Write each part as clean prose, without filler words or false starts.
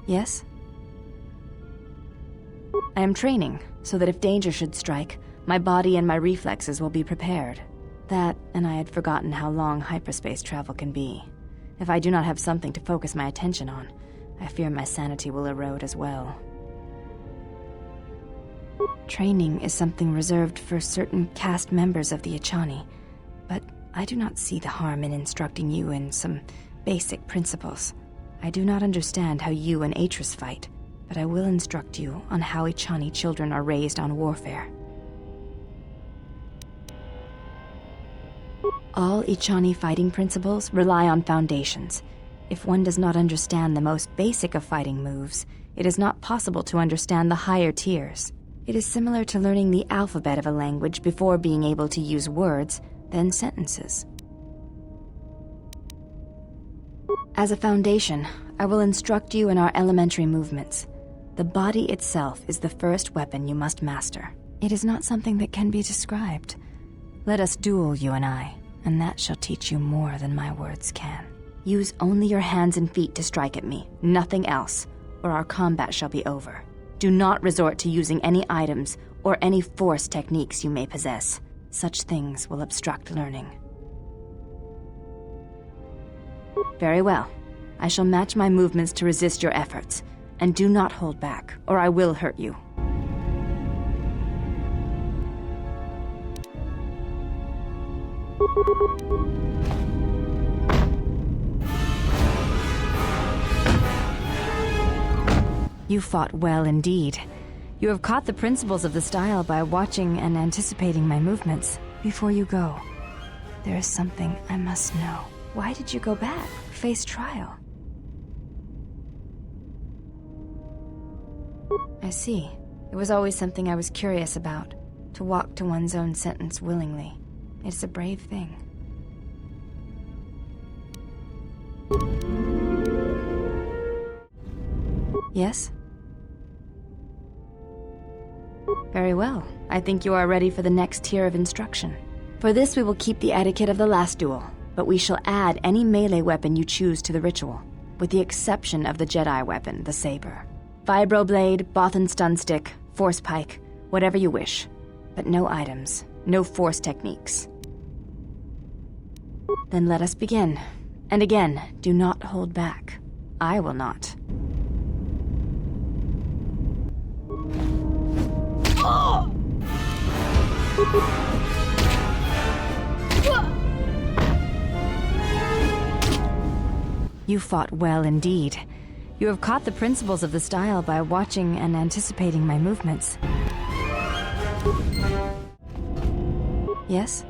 Yes? I am training, so that if danger should strike, my body and my reflexes will be prepared. That, and I had forgotten how long hyperspace travel can be. If I do not have something to focus my attention on, I fear my sanity will erode as well. Training is something reserved for certain caste members of the Echani, but I do not see the harm in instructing you in some basic principles. I do not understand how you and Atris fight, but I will instruct you on how Echani children are raised on warfare. All Echani fighting principles rely on foundations. If one does not understand the most basic of fighting moves, it is not possible to understand the higher tiers. It is similar to learning the alphabet of a language before being able to use words, then sentences. As a foundation, I will instruct you in our elementary movements. The body itself is the first weapon you must master. It is not something that can be described. Let us duel, you and I, and that shall teach you more than my words can. Use only your hands and feet to strike at me, nothing else, or our combat shall be over. Do not resort to using any items or any force techniques you may possess. Such things will obstruct learning. Very well. I shall match my movements to resist your efforts, and do not hold back, or I will hurt you. You fought well indeed. You have caught the principles of the style by watching and anticipating my movements. Before you go, there is something I must know. Why did you go back, face trial? I see. It was always something I was curious about, to walk to one's own sentence willingly. It's a brave thing. Yes? Very well. I think you are ready for the next tier of instruction. For this we will keep the etiquette of the last duel, but we shall add any melee weapon you choose to the ritual, with the exception of the Jedi weapon, the saber. Vibroblade, Bothan stun stick, force pike, whatever you wish. But no items, no force techniques. Then let us begin. And again, do not hold back. I will not. You fought well indeed. You have caught the principles of the style by watching and anticipating my movements. Yes?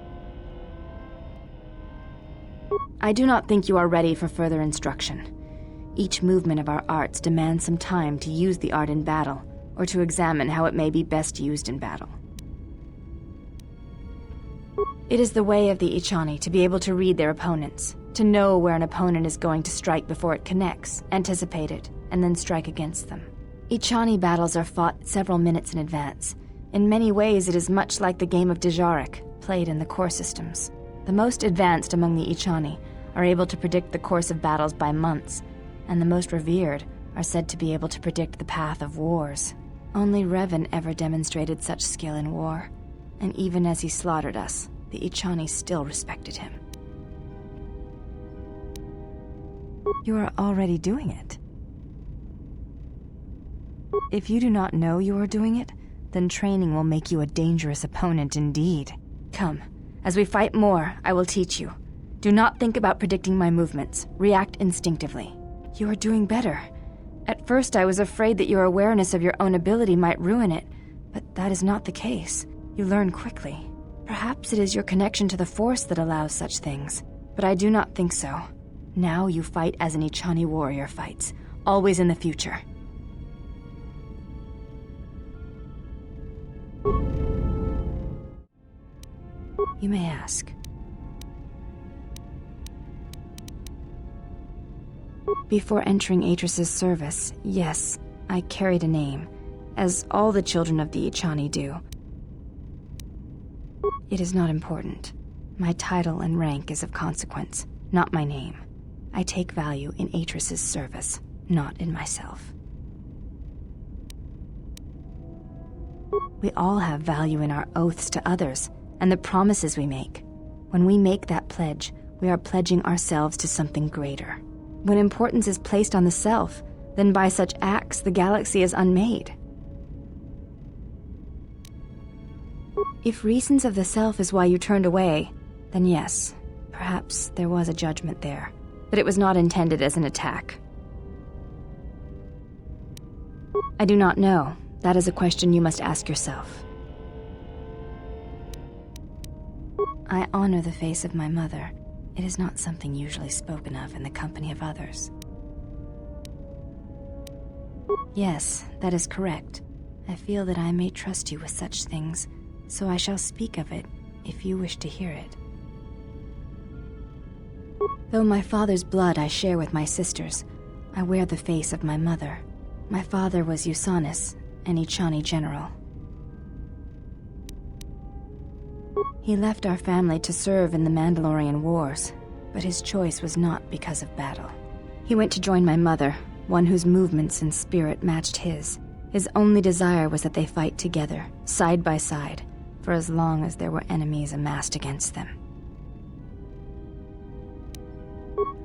I do not think you are ready for further instruction. Each movement of our arts demands some time to use the art in battle, or to examine how it may be best used in battle. It is the way of the Echani to be able to read their opponents, to know where an opponent is going to strike before it connects, anticipate it, and then strike against them. Echani battles are fought several minutes in advance. In many ways, it is much like the game of Dejarik, played in the core systems. The most advanced among the Echani are able to predict the course of battles by months, and the most revered are said to be able to predict the path of wars. Only Revan ever demonstrated such skill in war, and even as he slaughtered us, the Echani still respected him. You are already doing it. If you do not know you are doing it, then training will make you a dangerous opponent indeed. Come, as we fight more, I will teach you. Do not think about predicting my movements. React instinctively. You are doing better. At first, I was afraid that your awareness of your own ability might ruin it, but that is not the case. You learn quickly. Perhaps it is your connection to the Force that allows such things, but I do not think so. Now you fight as an Echani warrior fights, always in the future. You may ask. Before entering Atris's service, yes, I carried a name, as all the children of the Echani do. It is not important. My title and rank is of consequence, not my name. I take value in Atris's service, not in myself. We all have value in our oaths to others, and the promises we make. When we make that pledge, we are pledging ourselves to something greater. When importance is placed on the self, then by such acts the galaxy is unmade. If reasons of the self is why you turned away, then yes, perhaps there was a judgment there, but it was not intended as an attack. I do not know. That is a question you must ask yourself. I honor the face of my mother. It is not something usually spoken of in the company of others. Yes, that is correct. I feel that I may trust you with such things, so I shall speak of it if you wish to hear it. Though my father's blood I share with my sisters, I wear the face of my mother. My father was Usanus, an Echani general. He left our family to serve in the Mandalorian Wars, but his choice was not because of battle. He went to join my mother, one whose movements and spirit matched his. His only desire was that they fight together, side by side, for as long as there were enemies amassed against them.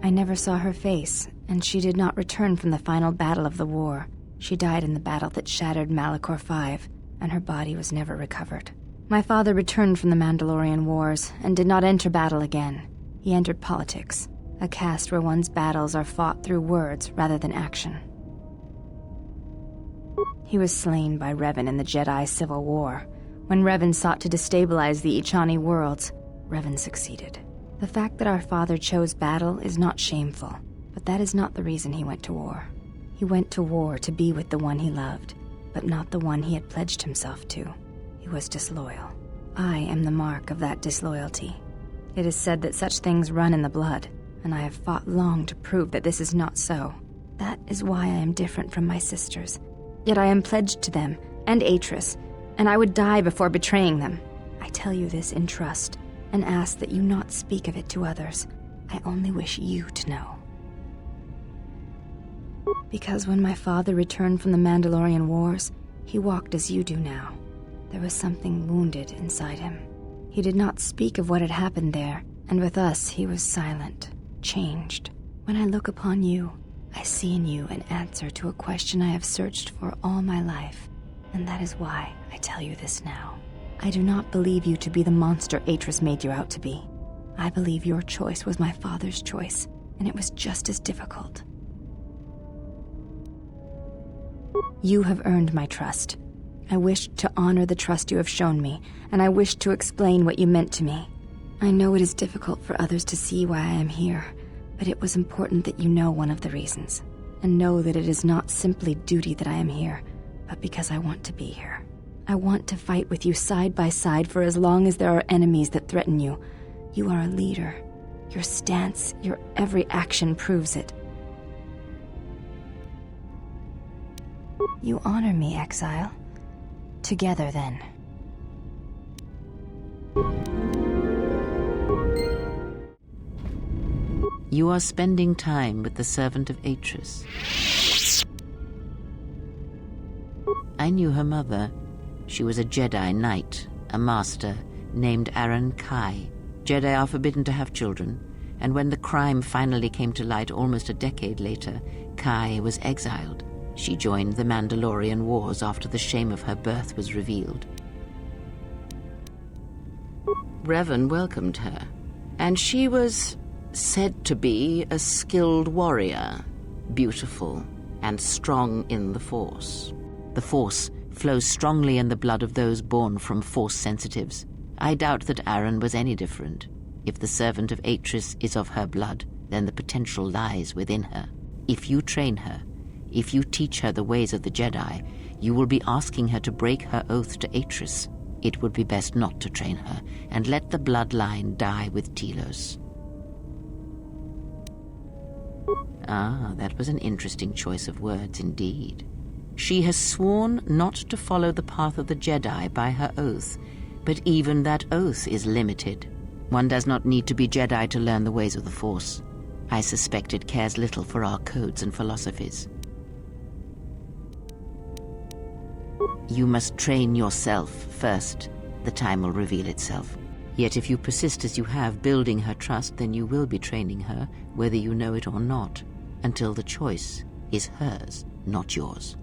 I never saw her face, and she did not return from the final battle of the war. She died in the battle that shattered Malachor V, and her body was never recovered. My father returned from the Mandalorian Wars and did not enter battle again. He entered politics, a caste where one's battles are fought through words rather than action. He was slain by Revan in the Jedi Civil War. When Revan sought to destabilize the Echani worlds, Revan succeeded. The fact that our father chose battle is not shameful, but that is not the reason he went to war. He went to war to be with the one he loved, but not the one he had pledged himself to. He was disloyal. I am the mark of that disloyalty. It is said that such things run in the blood, and I have fought long to prove that this is not so. That is why I am different from my sisters. Yet I am pledged to them, and Atris, and I would die before betraying them. I tell you this in trust, and ask that you not speak of it to others. I only wish you to know. Because when my father returned from the Mandalorian Wars, he walked as you do now. There was something wounded inside him. He did not speak of what had happened there, and with us he was silent, changed. When I look upon you, I see in you an answer to a question I have searched for all my life, and that is why I tell you this now. I do not believe you to be the monster Atris made you out to be. I believe your choice was my father's choice, and it was just as difficult. You have earned my trust. I wished to honor the trust you have shown me, and I wished to explain what you meant to me. I know it is difficult for others to see why I am here, but it was important that you know one of the reasons, and know that it is not simply duty that I am here, but because I want to be here. I want to fight with you side by side for as long as there are enemies that threaten you. You are a leader. Your stance, your every action proves it. You honor me, Exile. Together, then. You are spending time with the servant of Atris. I knew her mother. She was a Jedi Knight, a master, named Aaron Kai. Jedi are forbidden to have children, and when the crime finally came to light almost a decade later, Kai was exiled. She joined the Mandalorian Wars after the shame of her birth was revealed. Revan welcomed her, and she was said to be a skilled warrior, beautiful and strong in the Force. The Force flows strongly in the blood of those born from Force sensitives. I doubt that Aaron was any different. If the servant of Atris is of her blood, then the potential lies within her. If you train her, if you teach her the ways of the Jedi, you will be asking her to break her oath to Atris. It would be best not to train her, and let the bloodline die with Telos. Ah, that was an interesting choice of words indeed. She has sworn not to follow the path of the Jedi by her oath, but even that oath is limited. One does not need to be Jedi to learn the ways of the Force. I suspect it cares little for our codes and philosophies. You must train yourself first. The time will reveal itself. Yet if you persist as you have, building her trust, then you will be training her, whether you know it or not, until the choice is hers, not yours.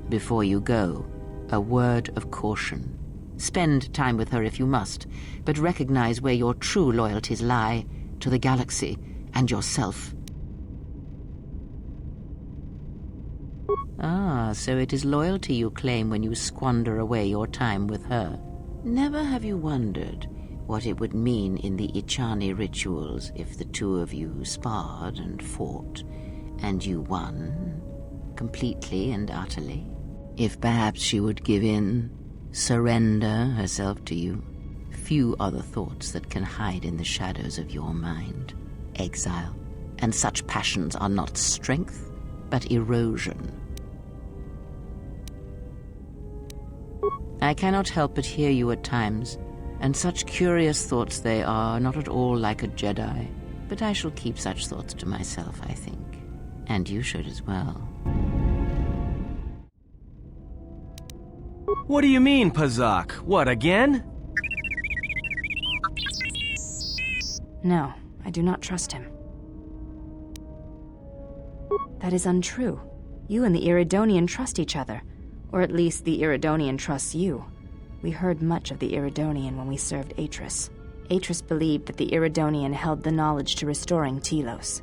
Before you go, a word of caution. Spend time with her if you must, but recognize where your true loyalties lie, to the galaxy and yourself. Ah, so it is loyalty you claim when you squander away your time with her. Never have you wondered what it would mean in the Echani rituals if the two of you sparred and fought, and you won, completely and utterly? If perhaps she would give in, surrender herself to you. Few are the thoughts that can hide in the shadows of your mind. Exile. And such passions are not strength, but erosion. I cannot help but hear you at times, and such curious thoughts they are, not at all like a Jedi. But I shall keep such thoughts to myself, I think. And you should as well. What do you mean, Pazak? What, again? No, I do not trust him. That is untrue. You and the Iridonian trust each other. Or at least the Iridonian trusts you. We heard much of the Iridonian when we served Atris. Atris believed that the Iridonian held the knowledge to restoring Telos.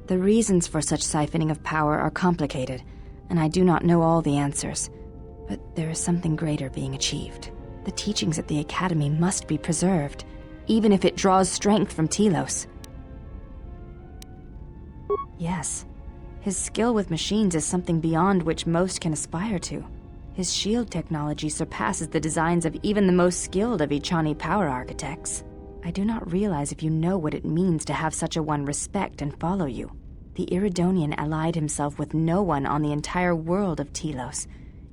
The reasons for such siphoning of power are complicated, and I do not know all the answers. But there is something greater being achieved. The teachings at the Academy must be preserved, even if it draws strength from Telos. Yes. His skill with machines is something beyond which most can aspire to. His shield technology surpasses the designs of even the most skilled of Echani power architects. I do not realize if you know what it means to have such a one respect and follow you. The Iridonian allied himself with no one on the entire world of Telos,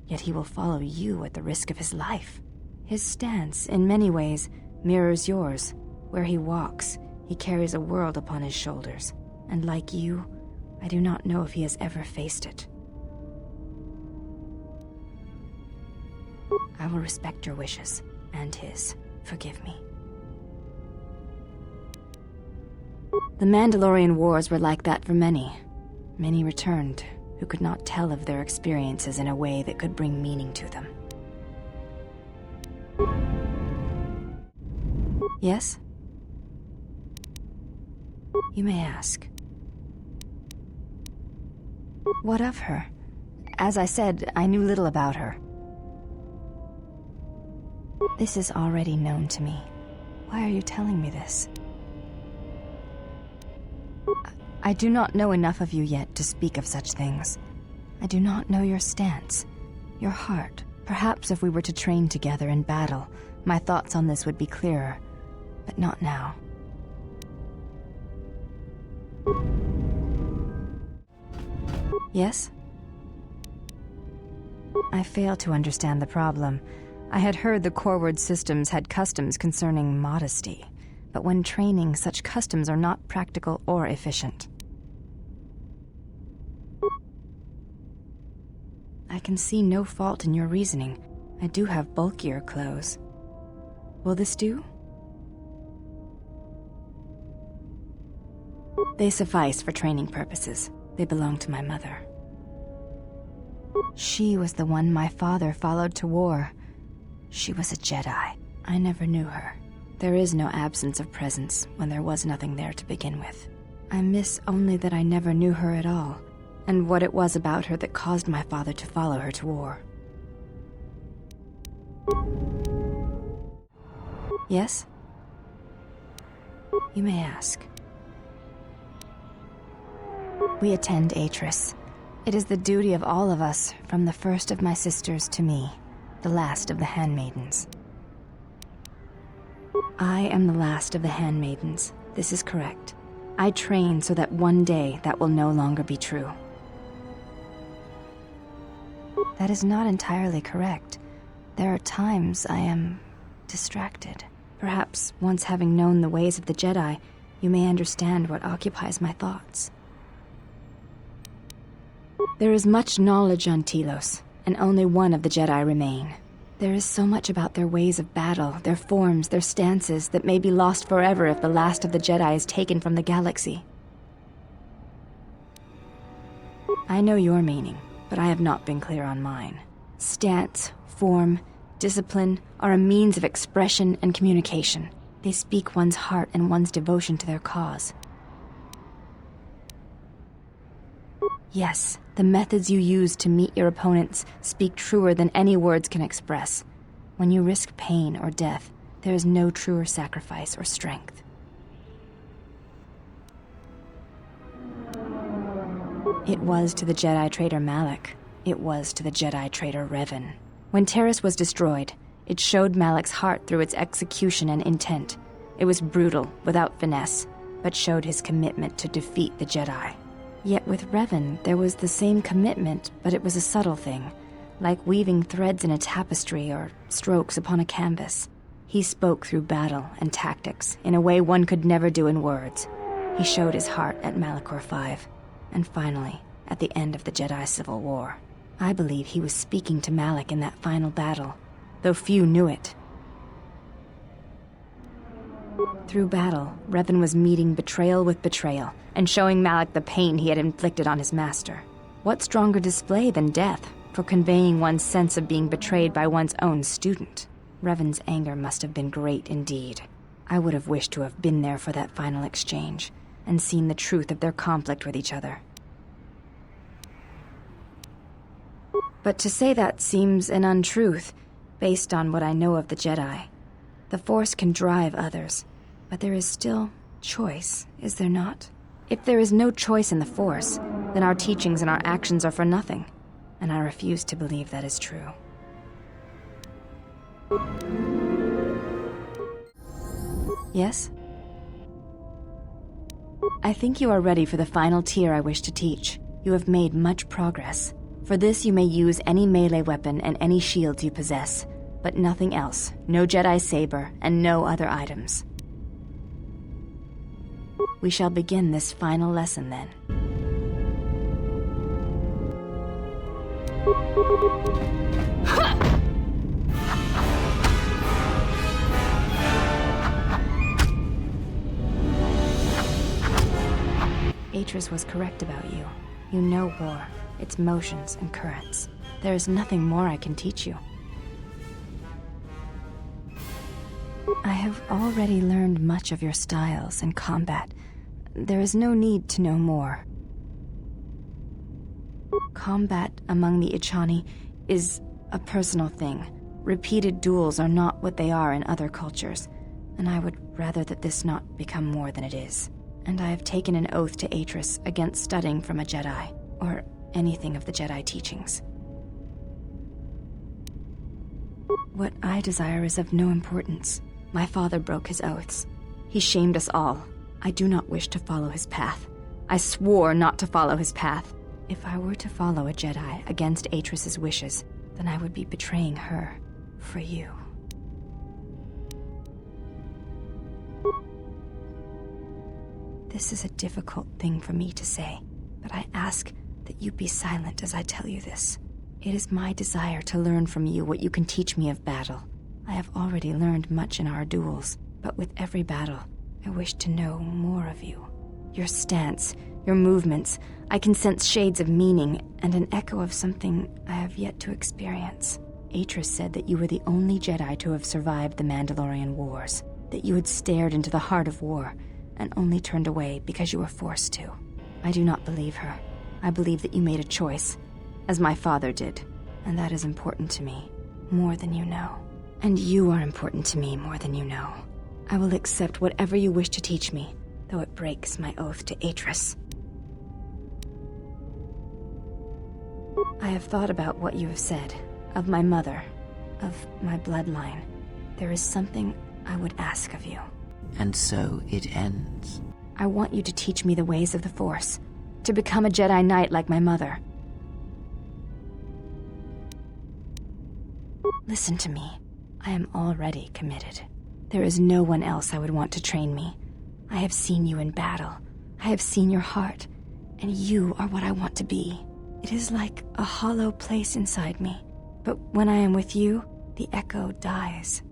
yet he will follow you at the risk of his life. His stance, in many ways, mirrors yours. Where he walks, he carries a world upon his shoulders, and like you, I do not know if he has ever faced it. I will respect your wishes, and his. Forgive me. The Mandalorian Wars were like that for many. Many returned, who could not tell of their experiences in a way that could bring meaning to them. Yes? You may ask. What of her? As I said, I knew little about her. This is already known to me. Why are you telling me this? I do not know enough of you yet to speak of such things. I do not know your stance, your heart. Perhaps if we were to train together in battle, my thoughts on this would be clearer, but not now. Yes? I fail to understand the problem. I had heard the Corward systems had customs concerning modesty, but when training, such customs are not practical or efficient. I can see no fault in your reasoning. I do have bulkier clothes. Will this do? They suffice for training purposes. They belong to my mother. She was the one my father followed to war. She was a Jedi. I never knew her. There is no absence of presence when there was nothing there to begin with. I miss only that I never knew her at all, and what it was about her that caused my father to follow her to war. Yes? You may ask. We attend Atris. It is the duty of all of us, from the first of my sisters to me, the last of the Handmaidens. I am the last of the Handmaidens. This is correct. I train so that one day that will no longer be true. That is not entirely correct. There are times I am distracted. Perhaps once having known the ways of the Jedi, you may understand what occupies my thoughts. There is much knowledge on Telos, and only one of the Jedi remain. There is so much about their ways of battle, their forms, their stances, that may be lost forever if the last of the Jedi is taken from the galaxy. I know your meaning, but I have not been clear on mine. Stance, form, discipline are a means of expression and communication. They speak one's heart and one's devotion to their cause. Yes, the methods you use to meet your opponents speak truer than any words can express. When you risk pain or death, there is no truer sacrifice or strength. It was to the Jedi traitor Malak. It was to the Jedi traitor Revan. When Taris was destroyed, it showed Malak's heart through its execution and intent. It was brutal, without finesse, but showed his commitment to defeat the Jedi. Yet with Revan, there was the same commitment, but it was a subtle thing, like weaving threads in a tapestry or strokes upon a canvas. He spoke through battle and tactics in a way one could never do in words. He showed his heart at Malachor V, and finally, at the end of the Jedi Civil War. I believe he was speaking to Malak in that final battle, though few knew it. Through battle, Revan was meeting betrayal with betrayal, and showing Malak the pain he had inflicted on his master. What stronger display than death for conveying one's sense of being betrayed by one's own student? Revan's anger must have been great indeed. I would have wished to have been there for that final exchange, and seen the truth of their conflict with each other. But to say that seems an untruth, based on what I know of the Jedi. The Force can drive others, but there is still choice, is there not? If there is no choice in the Force, then our teachings and our actions are for nothing, and I refuse to believe that is true. Yes? I think you are ready for the final tier I wish to teach. You have made much progress. For this you may use any melee weapon and any shields you possess, but nothing else, no Jedi saber, and no other items. We shall begin this final lesson then. Atris was correct about you. You know war, its motions and currents. There is nothing more I can teach you. I have already learned much of your styles and combat. There is no need to know more. Combat among the Echani is a personal thing. Repeated duels are not what they are in other cultures, and I would rather that this not become more than it is. And I have taken an oath to Atris against studying from a Jedi, or anything of the Jedi teachings. What I desire is of no importance. My father broke his oaths. He shamed us all. I do not wish to follow his path. I swore not to follow his path. If I were to follow a Jedi against Atris's wishes, then I would be betraying her for you. This is a difficult thing for me to say, but I ask that you be silent as I tell you this. It is my desire to learn from you what you can teach me of battle. I have already learned much in our duels, but with every battle, I wish to know more of you. Your stance, your movements, I can sense shades of meaning and an echo of something I have yet to experience. Atris said that you were the only Jedi to have survived the Mandalorian Wars, that you had stared into the heart of war and only turned away because you were forced to. I do not believe her. I believe that you made a choice, as my father did, and that is important to me, more than you know. And you are important to me more than you know. I will accept whatever you wish to teach me, though it breaks my oath to Atris. I have thought about what you have said, of my mother, of my bloodline. There is something I would ask of you. And so it ends. I want you to teach me the ways of the Force, to become a Jedi Knight like my mother. Listen to me. I am already committed. There is no one else I would want to train me. I have seen you in battle. I have seen your heart, and you are what I want to be. It is like a hollow place inside me. But when I am with you, the echo dies.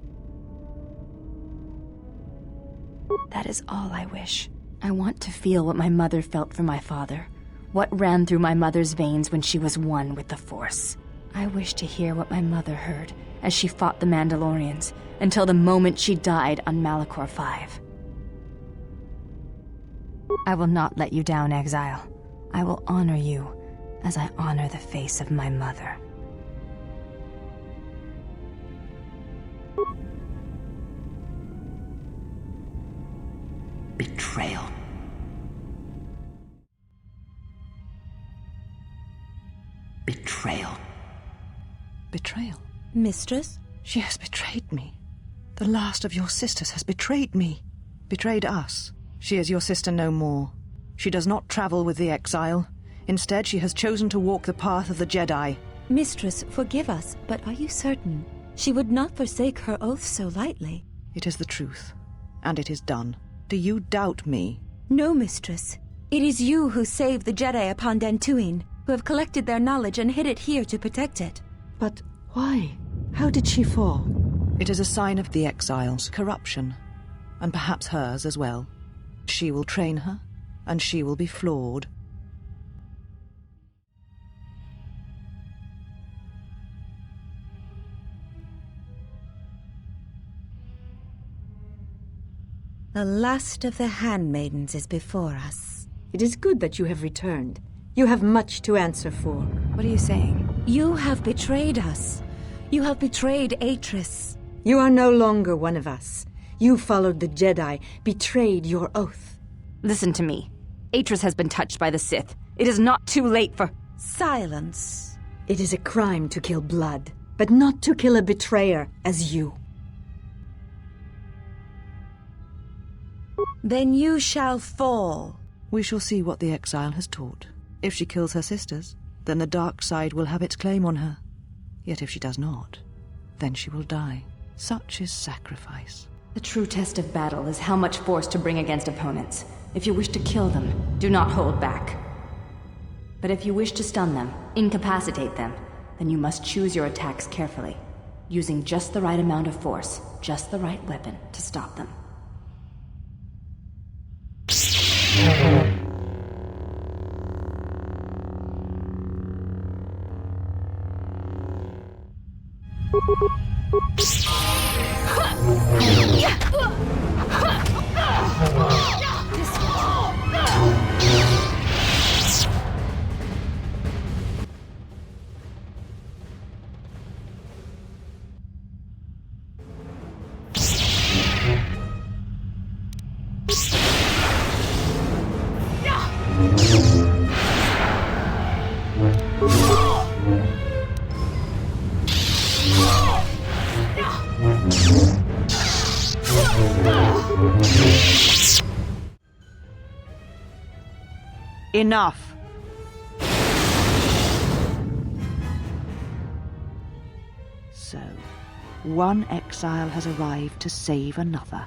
That is all I wish. I want to feel what my mother felt for my father. What ran through my mother's veins when she was one with the Force. I wish to hear what my mother heard as she fought the Mandalorians until the moment she died on Malachor 5. I will not let you down, Exile. I will honor you as I honor the face of my mother. Betrayal. Betrayal. Betrayal? Mistress? She has betrayed me. The last of your sisters has betrayed me. Betrayed us. She is your sister no more. She does not travel with the Exile. Instead, she has chosen to walk the path of the Jedi. Mistress, forgive us, but are you certain? She would not forsake her oath so lightly. It is the truth, and it is done. Do you doubt me? No, mistress. It is you who saved the Jedi upon Dantooine, who have collected their knowledge and hid it here to protect it. But why? How did she fall? It is a sign of the Exile's corruption, and perhaps hers as well. She will train her, and she will be flawed. The last of the Handmaidens is before us. It is good that you have returned. You have much to answer for. What are you saying? You have betrayed us. You have betrayed Atris. You are no longer one of us. You followed the Jedi, betrayed your oath. Listen to me. Atris has been touched by the Sith. It is not too late for... Silence. It is a crime to kill blood, but not to kill a betrayer as you. Then you shall fall. We shall see what the Exile has taught. If she kills her sisters, then the dark side will have its claim on her. Yet if she does not, then she will die. Such is sacrifice. The true test of battle is how much force to bring against opponents. If you wish to kill them, do not hold back. But if you wish to stun them, incapacitate them, then you must choose your attacks carefully, using just the right amount of force, just the right weapon to stop them. Enough! So, one exile has arrived to save another.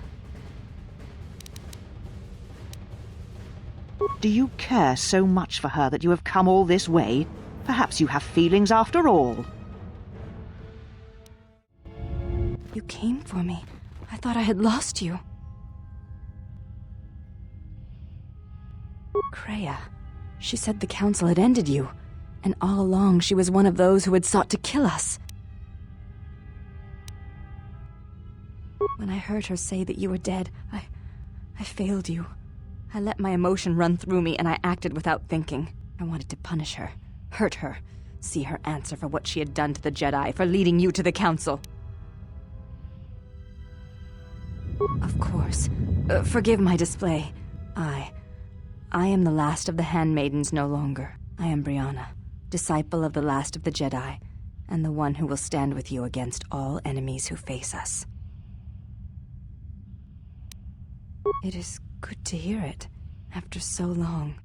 Do you care so much for her that you have come all this way? Perhaps you have feelings after all. You came for me. I thought I had lost you. Kreia. She said the Council had ended you, and all along she was one of those who had sought to kill us. When I heard her say that you were dead, I failed you. I let my emotion run through me and I acted without thinking. I wanted to punish her, hurt her, see her answer for what she had done to the Jedi, for leading you to the Council. Of course. Forgive my display. I am the last of the Handmaidens no longer. I am Brianna, disciple of the last of the Jedi, and the one who will stand with you against all enemies who face us. It is good to hear it, after so long.